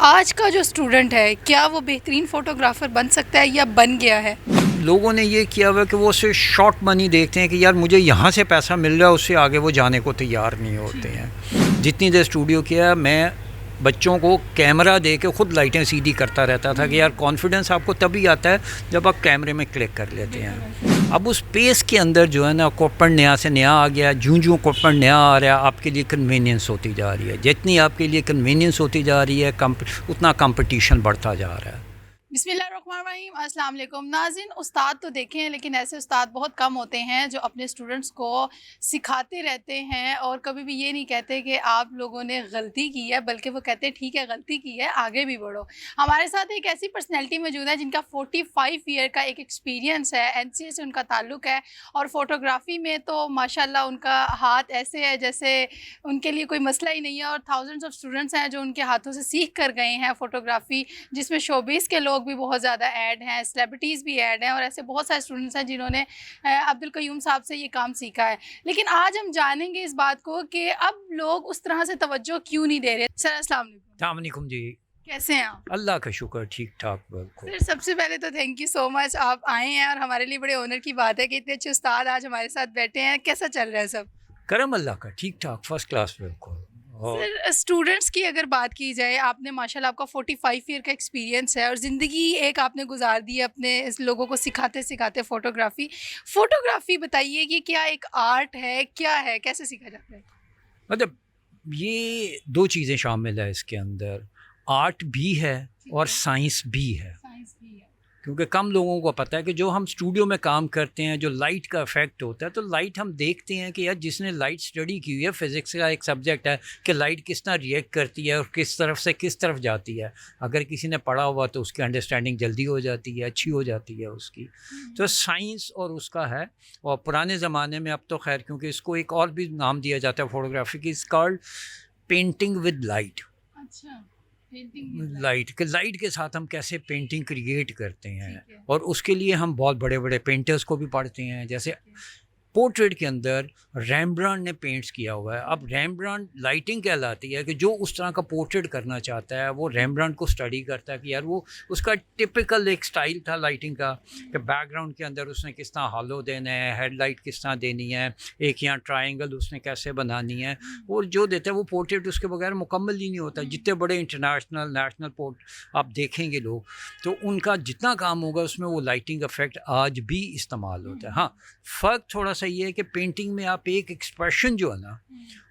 आज का जो स्टूडेंट है, क्या वो बेहतरीन फ़ोटोग्राफ़र बन सकता है या बन गया है? लोगों ने ये किया हुआ है कि वो सिर्फ शॉर्ट मनी देखते हैं कि यार मुझे यहाँ से पैसा मिल रहा है, उससे आगे वो जाने को तैयार नहीं होते हैं। जितनी देर स्टूडियो किया मैं बच्चों को कैमरा दे के ख़ुद लाइटें सीधी करता रहता था कि यार कॉन्फिडेंस आपको तभी आता है जब आप कैमरे में क्लिक कर लेते हैं। अब उस पेस के अंदर जो है ना इक्विपमेंट नया से नया आ गया, जूँ इक्विपमेंट नया आ रहा है आपके लिए कन्वीनियंस होती जा रही है। जितनी आपके लिए कन्वीनियंस होती जा रही है उतना कंपटीशन बढ़ता जा रहा है। बिस्मिल्लाहिर्रहमानिर्रहीम, अस्सलाम वालेकुम नाज़रीन। उस्ताद तो देखे हैं लेकिन ऐसे उस्ताद बहुत कम होते हैं जो अपने स्टूडेंट्स को सिखाते रहते हैं और कभी भी ये नहीं कहते कि आप लोगों ने गलती की है, बल्कि वो कहते हैं ठीक है गलती की है, आगे भी बढ़ो। हमारे साथ एक ऐसी पर्सनैलिटी मौजूद है जिनका 45 ईयर का एक एक्सपीरियंस है, एनसीए से उनका ताल्लुक़ है और फ़ोटोग्राफ़ी में तो माशाल्लाह उनका हाथ ऐसे है जैसे उनके लिए कोई मसला ही नहीं है। और थाउजेंड्स ऑफ स्टूडेंट्स हैं जो उनके हाथों से सीख कर गए हैं फ़ोटोग्राफ़ी, जिसमें शोबिज़ के लोग भी बहुत ज़्यादा ऐड हैं, सेलिब्रिटीज़ भी ऐड हैं और ऐसे बहुत सारे स्टूडेंट्स हैं जिन्होंने अब्दुल क़य्यूम साहब से ये काम सीखा है। लेकिन आज हम जानेंगे इस बात को कि अब लोग उस तरह से तवज्जो क्यों नहीं दे रहे। सर अस्सलाम वालेकुम। अस्सलाम वालेकुम जी। कैसे हैं आप? अल्लाह का शुक्र, ठीक ठाक बिल्कुल। सर सबसे पहले तो थैंक यू सो मच, आप आए हैं और हमारे लिए बड़े ऑनर की बात है कि इतने अच्छे उस्ताद आज हमारे साथ बैठे हैं। कैसा चल रहा है सब? करम अल्लाह का, ठीक ठाक, फर्स्ट क्लास बिल्कुल। और सर स्टूडेंट्स की अगर बात की जाए, आपने माशाल्लाह आपका 45 ईयर का एक्सपीरियंस है और ज़िंदगी एक आपने गुजार दी है अपने इस लोगों को सिखाते सिखाते फ़ोटोग्राफ़ी बताइए कि क्या एक आर्ट है, क्या है, कैसे सीखा जाता है? मतलब ये दो चीज़ें शामिल है इसके अंदर, आर्ट भी है और साइंस भी है। साइंस भी है। क्योंकि कम लोगों को पता है कि जो हम स्टूडियो में काम करते हैं, जो लाइट का इफ़ेक्ट होता है, तो लाइट हम देखते हैं कि यार जिसने लाइट स्टडी की हुई है, फ़िज़िक्स का एक सब्जेक्ट है कि लाइट किस तरह रिएक्ट करती है और किस तरफ से किस तरफ जाती है। अगर किसी ने पढ़ा हुआ तो उसकी अंडरस्टैंडिंग जल्दी हो जाती है, अच्छी हो जाती है उसकी। तो साइंस और उसका है। और पुराने ज़माने में, अब तो खैर क्योंकि इसको एक और भी नाम दिया जाता है फ़ोटोग्राफी की, it's called painting with light. अच्छा, पेंटिंग लाइट के साथ हम कैसे पेंटिंग क्रिएट करते हैं, ठीक है। और उसके लिए हम बहुत बड़े बड़े पेंटर्स को भी पढ़ते हैं। जैसे पोर्ट्रेट के अंदर रैम्ब्रांड ने पेंट्स किया हुआ है। अब रैम्ब्रांड लाइटिंग कहलाती है कि जो उस तरह का पोर्ट्रेट करना चाहता है वो रैम्ब्रांड को स्टडी करता है कि यार वो उसका टिपिकल एक स्टाइल था लाइटिंग का कि बैकग्राउंड के अंदर उसने किस तरह हालो देना है, हेडलाइट किस तरह देनी है, एक यहाँ ट्रायंगल उसने कैसे बनानी है, और जो देता है वो पोर्ट्रेट उसके बगैर मुकम्मल ही नहीं होता। जितने बड़े इंटरनेशनल नेशनल पोर्ट आप देखेंगे लोग, तो उनका जितना काम होगा उसमें वो लाइटिंग इफेक्ट आज भी इस्तेमाल होता है। हाँ, फ़र्क थोड़ा सा ये है कि पेंटिंग में आप एक एक्सप्रेशन जो है ना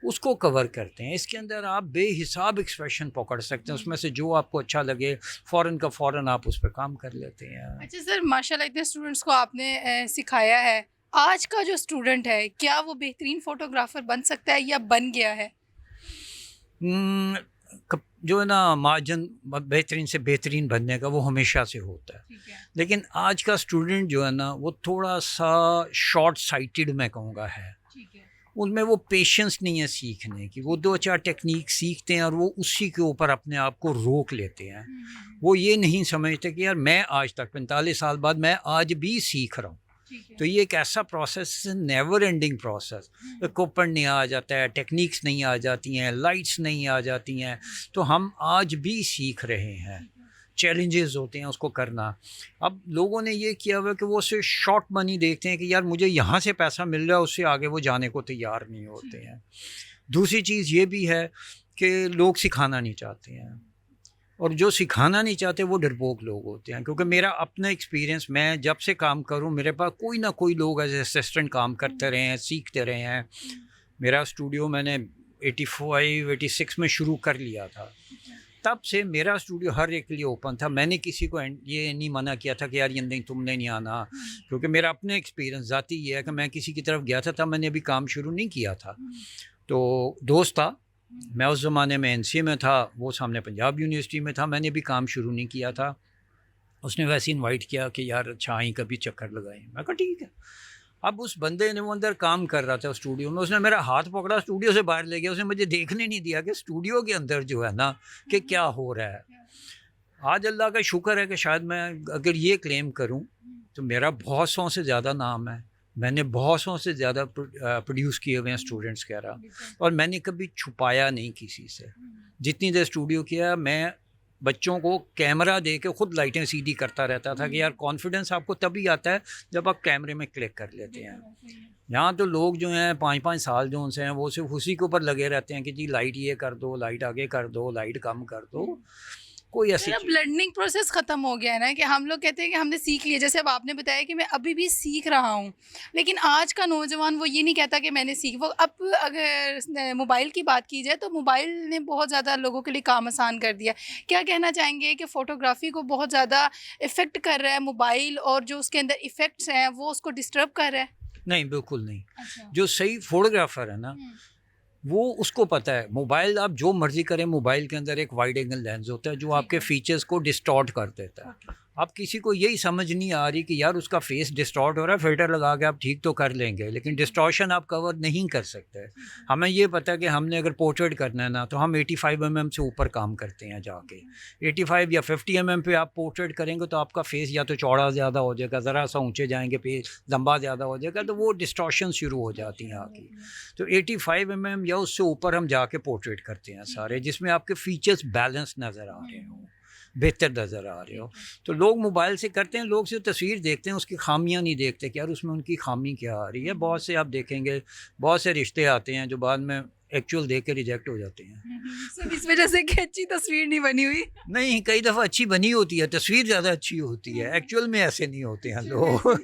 उसको कवर करते हैं, इसके अंदर आप बेहिसाब एक्सप्रेशन पकड़ सकते हैं, उसमें से जो आपको अच्छा लगे फ़ौरन का फ़ौरन आप उस पर काम कर लेते हैं। अच्छा सर, माशाल्लाह इतने स्टूडेंट्स को आपने सिखाया है। आज का जो स्टूडेंट है, क्या वो बेहतरीन फ़ोटोग्राफ़र बन सकता है या बन गया है? हम्म, जो है ना मार्जिन बेहतरीन से बेहतरीन बनने का वो हमेशा से होता है। ठीक है। लेकिन आज का स्टूडेंट जो है ना वो थोड़ा सा शॉर्ट साइटेड मैं कहूँगा है। ठीक है। उनमें वो पेशेंस नहीं है सीखने की। वो दो चार टेक्निक सीखते हैं और वो उसी के ऊपर अपने आप को रोक लेते हैं। वो ये नहीं समझते कि यार मैं आज तक 45 साल बाद मैं आज भी सीख रहा हूँ। तो ये एक ऐसा प्रोसेस है, नेवर एंडिंग प्रोसेस। इक्विपमेंट नहीं आ जाता है, टेक्निक्स नहीं आ जाती हैं, लाइट्स नहीं आ जाती हैं, तो हम आज भी सीख रहे हैं। चैलेंजेस होते हैं उसको करना। अब लोगों ने ये किया हुआ कि वो सिर्फ शॉर्ट मनी देखते हैं कि यार मुझे यहाँ से पैसा मिल रहा है, उससे आगे वो जाने को तैयार नहीं होते हैं। दूसरी चीज़ ये भी है कि लोग सिखाना नहीं चाहते हैं, और जो सिखाना नहीं चाहते वो डरपोक लोग होते हैं। क्योंकि मेरा अपना एक्सपीरियंस, मैं जब से काम करूं मेरे पास कोई ना कोई लोग एज असिस्टेंट काम करते रहे हैं, सीखते रहे हैं। मेरा स्टूडियो मैंने 85-86 में शुरू कर लिया था, तब से मेरा स्टूडियो हर एक के लिए ओपन था। मैंने किसी को ये नहीं मना किया था कि यार ये नहीं तुमने नहीं आना, क्योंकि मेरा अपना एक्सपीरियंस ज़ाती ये है कि मैं किसी की तरफ गया था तब मैंने अभी काम शुरू नहीं किया था। तो दोस्त था, मैं उस ज़माने में एनसीए में था, वो सामने पंजाब यूनिवर्सिटी में था, मैंने भी काम शुरू नहीं किया था। उसने वैसे इनवाइट किया कि यार अच्छा आई कभी चक्कर लगाएं। मैं कहा ठीक है। अब उस बंदे ने वो अंदर काम कर रहा था स्टूडियो में, उसने मेरा हाथ पकड़ा, स्टूडियो से बाहर ले गया, उसने मुझे देखने नहीं दिया कि स्टूडियो के अंदर जो है ना कि क्या हो रहा है। आज अल्लाह का शुक्र है कि शायद मैं अगर ये क्लेम करूं तो मेरा बहुत सौ से ज़्यादा नाम है। मैंने बहुत सौ से ज़्यादा प्रोड्यूस किए हुए हैं स्टूडेंट्स कह रहा, और मैंने कभी छुपाया नहीं किसी से। जितनी देर स्टूडियो किया मैं बच्चों को कैमरा दे के खुद लाइटें सीधी करता रहता था कि यार कॉन्फिडेंस आपको तभी आता है जब आप कैमरे में क्लिक कर लेते हैं। यहाँ तो लोग जो हैं 5-5 साल जो उनसे हैं वो सिर्फ उसी के ऊपर लगे रहते हैं कि जी लाइट ये कर दो, लाइट आगे कर दो, लाइट कम कर दो, कोई ऐसी अब लर्निंग प्रोसेस ख़त्म हो गया है ना, कि हम लोग कहते हैं कि हमने सीख लिया। जैसे अब आपने बताया कि मैं अभी भी सीख रहा हूँ, लेकिन आज का नौजवान वो ये नहीं कहता कि मैंने सीख, वो अब अगर मोबाइल की बात की जाए तो मोबाइल ने बहुत ज़्यादा लोगों के लिए काम आसान कर दिया। क्या कहना चाहेंगे कि फ़ोटोग्राफी को बहुत ज़्यादा इफ़ेक्ट कर रहा है मोबाइल, और जो उसके अंदर इफ़ेक्ट्स हैं वो उसको डिस्टर्ब कर रहा है? नहीं, बिल्कुल नहीं। अच्छा। जो सही फोटोग्राफर है ना, वो उसको पता है मोबाइल आप जो मर्जी करें, मोबाइल के अंदर एक वाइड एंगल लेंस होता है जो आपके फीचर्स को डिस्टॉर्ट कर देता है। अब किसी को यही समझ नहीं आ रही कि यार उसका फेस डिस्टॉर्ट हो रहा है, फिल्टर लगा के आप ठीक तो कर लेंगे, लेकिन डिस्टॉर्शन आप कवर नहीं कर सकते। हमें ये पता है कि हमने अगर पोर्ट्रेट करना है ना तो हम 85 mm से ऊपर काम करते हैं जाके। 85 या 50 mm पे आप पोर्ट्रेट करेंगे तो आपका फेस या तो चौड़ा ज़्यादा हो जाएगा, ज़रा सा ऊँचे जाएंगे पे लंबा ज़्यादा हो जाएगा, तो वो डिस्टॉर्शन शुरू हो जाती हैं आगे। तो 85 mm या उससे ऊपर हम जाके पोर्ट्रेट करते हैं सारे, जिसमें आपके फीचर्स बैलेंस नज़र आ रहे हो, बेहतर नज़र आ रहे हो। तो लोग मोबाइल से करते हैं, लोग सिर्फ तस्वीर देखते हैं, उसकी खामियां नहीं देखते कि यार उसमें उनकी खामी क्या आ रही है। बहुत से आप देखेंगे, बहुत से रिश्ते आते हैं जो बाद में एक्चुअल देख के रिजेक्ट हो जाते हैं। सिर्फ इस वजह से कि अच्छी तस्वीर नहीं बनी हुई। नहीं, कई दफ़ा अच्छी बनी होती है, तस्वीर ज़्यादा अच्छी होती है, एक्चुअल में ऐसे नहीं होते हैं लोग।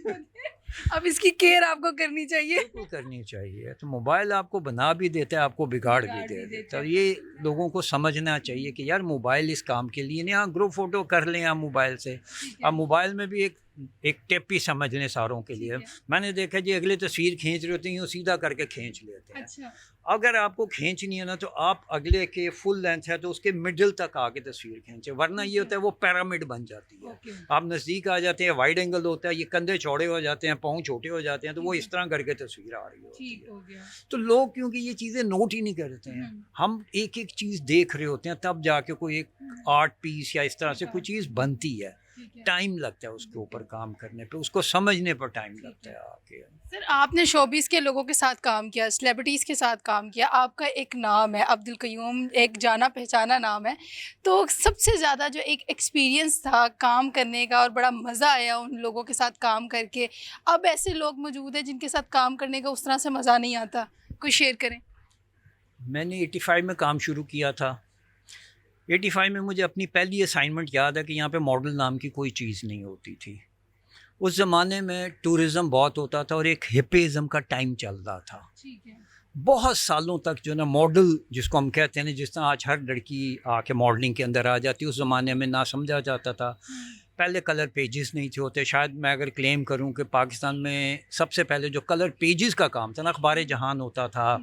अब इसकी केयर आपको करनी चाहिए। बिल्कुल करनी चाहिए। तो मोबाइल आपको बना भी देता है, आपको बिगाड़ भी दे देता है। ये लोगों को समझना चाहिए कि यार मोबाइल इस काम के लिए नहीं। हाँ, ग्रुप फ़ोटो कर लें आप मोबाइल से। अब मोबाइल में भी एक टिप ही समझ लें सारों के लिए। मैंने देखा जी, अगले तस्वीर खींच रहे होते हैं, यूँ सीधा करके खींच लेते हैं। अच्छा। अगर आपको खींचनी है ना तो आप अगले के फुल लेंथ है तो उसके मिडिल तक आके तस्वीर खींचे, वरना ये होता है वो पिरामिड बन जाती है। आप नज़दीक आ जाते हैं, वाइड एंगल होता है, ये कंधे चौड़े हो जाते हैं, पाँव छोटे हो जाते हैं, तो वो इस तरह करके तस्वीर आ रही होती है। तो लोग क्योंकि ये चीज़ें नोट ही नहीं करते हैं, हम एक एक चीज़ देख रहे होते हैं, तब जाके कोई एक आर्ट पीस या इस तरह से कोई चीज़ बनती है। टाइम लगता है उसके ऊपर काम करने पे, उसको समझने पर टाइम लगता है आके। सर, आपने शोबिस के लोगों के साथ काम किया, सेलिब्रिटीज़ के साथ काम किया, आपका एक नाम है अब्दुल क़य्यूम, एक जाना पहचाना नाम है। तो सबसे ज़्यादा जो एक एक्सपीरियंस था काम करने का और बड़ा मज़ा आया उन लोगों के साथ काम करके, अब ऐसे लोग मौजूद हैं जिनके साथ काम करने का उस तरह से मज़ा नहीं आता, कोई शेयर करें? मैंने 85 में काम शुरू किया था। 85 में मुझे अपनी पहली असाइनमेंट याद है कि यहाँ पे मॉडल नाम की कोई चीज़ नहीं होती थी। उस ज़माने में टूरिज़्म बहुत होता था और एक हिप्पीज़म का टाइम चल रहा था। ठीक है। बहुत सालों तक जो ना मॉडल जिसको हम कहते हैं ना, जिस तरह आज हर लड़की आके मॉडलिंग के अंदर आ जाती है, उस ज़माने में ना समझा जाता था। पहले कलर पेजेस नहीं थे होते। शायद मैं अगर क्लेम करूं कि पाकिस्तान में सबसे पहले जो कलर पेजेस का काम था ना, अखबार जहान होता था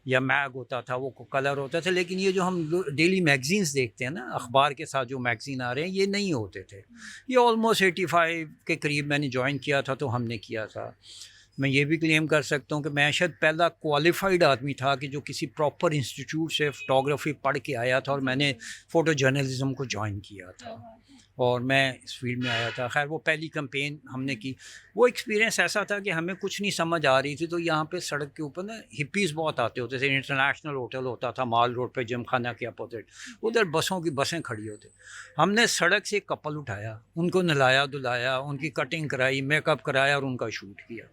या मैग होता था, वो कलर होता था। लेकिन ये जो हम डेली मैगज़ीन्स देखते हैं ना, अखबार के साथ जो मैगज़ीन आ रहे हैं, ये नहीं होते थे। ये ऑलमोस्ट 85 के करीब मैंने ज्वाइन किया था तो हमने किया था। मैं ये भी क्लेम कर सकता हूँ कि मैं शायद पहला क्वालिफाइड आदमी था कि जो किसी प्रॉपर इंस्टीट्यूट से फ़ोटोग्राफी पढ़ के आया था और मैंने फ़ोटो जर्नलिज़म को ज्वाइन किया था और मैं इस फील्ड में आया था। खैर, वो पहली कैंपेन हमने की, वो एक्सपीरियंस ऐसा था कि हमें कुछ नहीं समझ आ रही थी। तो यहाँ पे सड़क के ऊपर ना हिप्पीज़ बहुत आते होते थे। इंटरनेशनल होटल होता था माल रोड पे, जिम खाना के अपोजिट, उधर बसों की बसें खड़ी होती। हमने सड़क से एक कपल उठाया, उनको नहलाया धुलाया, उनकी कटिंग कराई, मेकअप कराया और उनका शूट किया।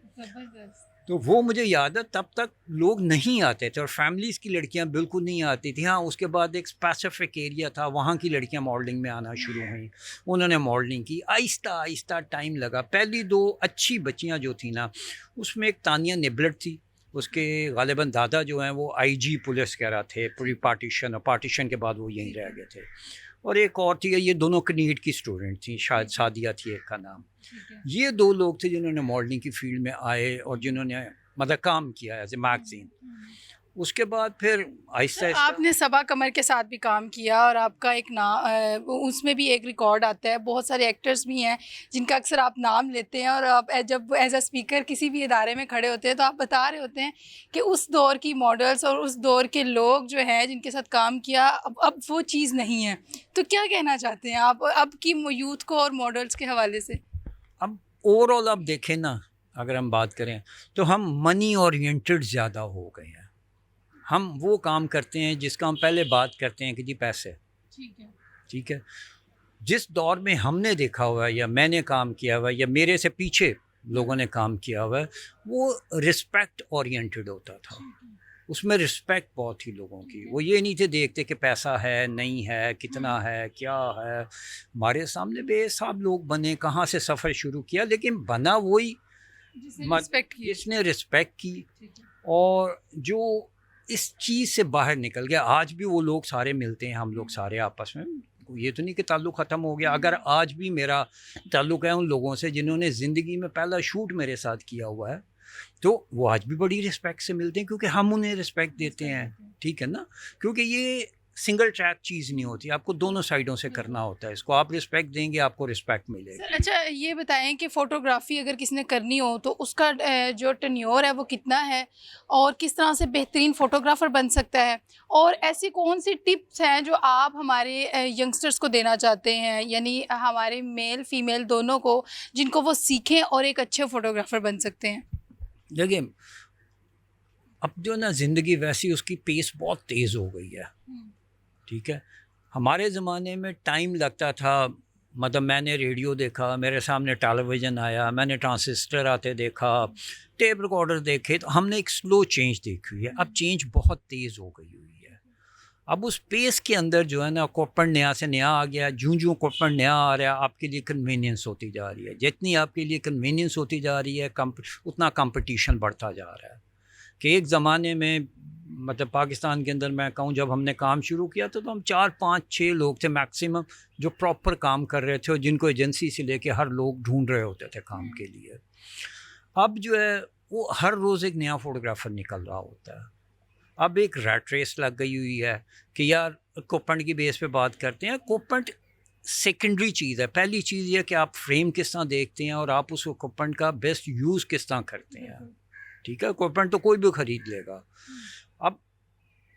तो वो मुझे याद है, तब तक लोग नहीं आते थे और फैमिलीज़ की लड़कियां बिल्कुल नहीं आती थी। हाँ, उसके बाद एक स्पेसिफिक एरिया था, वहाँ की लड़कियां मॉडलिंग में आना शुरू हुई, उन्होंने मॉडलिंग की। आहिस्ता आहिस्ता टाइम लगा। पहली दो अच्छी बच्चियां जो थी ना, उसमें एक तानिया निबलट थी, उसके गालिबन दादा जो हैं वो IG पुलिस कह रहा थे प्री पार्टीशन, और पार्टीशन के बाद वो यहीं रह गए थे। और एक और थी, ये दोनों कनीट की स्टूडेंट थी, शायद सादिया थी एक का नाम। ये दो लोग थे जिन्होंने मॉडलिंग की फील्ड में आए और जिन्होंने मतलब काम किया एज ए मैगजीन। उसके बाद फिर आहिस्ता आहिस्ता आपने सबा कमर के साथ भी काम किया और आपका एक उसमें भी एक रिकॉर्ड आता है। बहुत सारे एक्टर्स भी हैं जिनका अक्सर आप नाम लेते हैं और आप जब एज अ स्पीकर किसी भी इदारे में खड़े होते हैं तो आप बता रहे होते हैं कि उस दौर की मॉडल्स और उस दौर के लोग जो हैं जिनके साथ काम किया, अब वो चीज़ नहीं है। तो क्या कहना चाहते हैं आप अब की यूथ को और मॉडल्स के हवाले से? अब ओवरऑल आप देखें ना, अगर हम बात करें तो हम मनी ओरिएंटेड ज़्यादा हो गए हैं। हम वो काम करते हैं जिसका हम पहले बात करते हैं कि जी पैसे। ठीक है। ठीक है। जिस दौर में हमने देखा हुआ है या मैंने काम किया हुआ है या मेरे से पीछे लोगों ने काम किया हुआ है, वो रिस्पेक्ट ओरिएंटेड होता था। उसमें रिस्पेक्ट बहुत थी लोगों की। वो ये नहीं थे देखते कि पैसा है नहीं है, कितना है, क्या है। हमारे सामने बेसाब लोग बने, कहाँ से सफ़र शुरू किया, लेकिन बना वही जिसने रिस्पेक्ट की और जो इस चीज़ से बाहर निकल गया। आज भी वो लोग सारे मिलते हैं, हम लोग सारे आपस में। ये तो नहीं कि ताल्लुक़ ख़त्म हो गया। अगर आज भी मेरा ताल्लुक़ है उन लोगों से जिन्होंने ज़िंदगी में पहला शूट मेरे साथ किया हुआ है, तो वो आज भी बड़ी रिस्पेक्ट से मिलते हैं क्योंकि हम उन्हें रिस्पेक्ट देते हैं। ठीक है ना, क्योंकि ये सिंगल ट्रैक चीज़ नहीं होती, आपको दोनों साइडों से करना होता है। इसको आप रिस्पेक्ट देंगे, आपको रिस्पेक्ट मिलेगी। सर अच्छा ये बताएं कि फ़ोटोग्राफ़ी अगर किसी ने करनी हो तो उसका जो टेन्योर है वो कितना है और किस तरह से बेहतरीन फ़ोटोग्राफ़र बन सकता है, और ऐसी कौन सी टिप्स हैं जो आप हमारे यंगस्टर्स को देना चाहते हैं, यानी हमारे मेल फीमेल दोनों को, जिनको वो सीखें और एक अच्छे फ़ोटोग्राफ़र बन सकते हैं? देखिए, अब जो ना ज़िंदगी वैसी उसकी पेस बहुत तेज़ हो गई है। ठीक है, हमारे ज़माने में टाइम लगता था। मतलब मैंने रेडियो देखा, मेरे सामने टेलीविज़न आया, मैंने ट्रांसिस्टर आते देखा, टेप रिकॉर्डर देखे, तो हमने एक स्लो चेंज देखी हुई है। अब चेंज बहुत तेज़ हो गई हुई है। अब उस पेस के अंदर जो है ना इक्विपमेंट नया से नया आ गया। जूँ जूँ इक्विपमेंट नया आ रहा है, आपके लिए कन्वीनियंस होती जा रही है। जितनी आपके लिए कन्वीनियंस होती जा रही है उतना कंपटीशन बढ़ता जा रहा है। कि एक ज़माने में मतलब पाकिस्तान के अंदर मैं कहूँ, जब हमने काम शुरू किया तो हम 4 5 6 लोग थे मैक्सिमम जो प्रॉपर काम कर रहे थे और जिनको एजेंसी से लेके हर लोग ढूंढ रहे होते थे काम के लिए। अब जो है वो हर रोज़ एक नया फ़ोटोग्राफ़र निकल रहा होता है। अब एक रैट रेस लग गई हुई है कि यार इक्विपमेंट की बेस पे बात करते हैं। इक्विपमेंट सेकेंडरी चीज़ है। पहली चीज़ ये कि आप फ्रेम किस तरह देखते हैं और आप उस इक्विपमेंट का बेस्ट यूज़ किस तरह करते हैं। ठीक है, इक्विपमेंट तो कोई भी ख़रीद लेगा। अब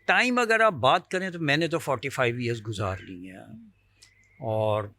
टाइम अगर आप बात करें तो मैंने तो 45 ईयर्स गुजार ली हैं और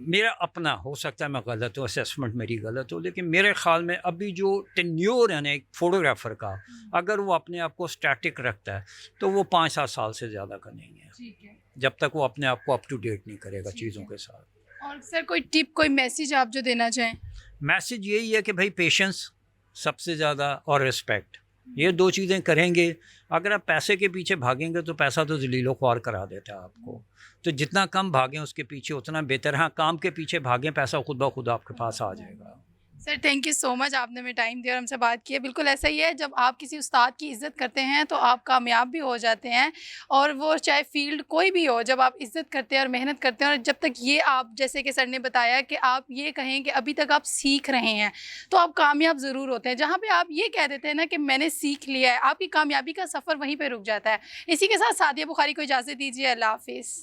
मेरा अपना, हो सकता है मैं गलत हूँ, असेसमेंट मेरी गलत हो, लेकिन मेरे ख़्याल में अभी जो टेन्योर है ना एक फ़ोटोग्राफ़र का, अगर वो अपने आप को स्टैटिक रखता है तो वो 5-7 साल से ज़्यादा का नहीं है। ठीक है, जब तक वो अपने आप को अप टू डेट नहीं करेगा चीज़ों के साथ। और सर कोई टिप, कोई मैसेज आप जो देना चाहें? मैसेज यही है कि भाई पेशेंस सबसे ज़्यादा और रिस्पेक्ट, ये 2 चीज़ें करेंगे। अगर आप पैसे के पीछे भागेंगे तो पैसा तो ज़लीलो ख्वार करा देता है आपको। तो जितना कम भागें उसके पीछे उतना बेहतर। हाँ, काम के पीछे भागें, पैसा खुद ब खुद आपके पास आ जाएगा। Sir thank you so much, आपने हमें टाइम दिया और हमसे बात की है। बिल्कुल ऐसा ही है, जब आप किसी उस्ताद की इज़्ज़त करते हैं तो आप कामयाब भी हो जाते हैं, और वो चाहे फ़ील्ड कोई भी हो, जब आप इज़्ज़त करते हैं और मेहनत करते हैं, और जब तक ये आप, जैसे कि सर ने बताया कि आप ये कहें कि अभी तक आप सीख रहे हैं, तो आप कामयाब ज़रूर होते हैं। जहाँ पे आप ये कह देते हैं ना कि मैंने सीख लिया है, आपकी कामयाबी का सफ़र वहीं पर रुक जाता है। इसी के साथ सादिया बुखारी को इजाज़त दीजिए। अल्लाह हाफ़िज़।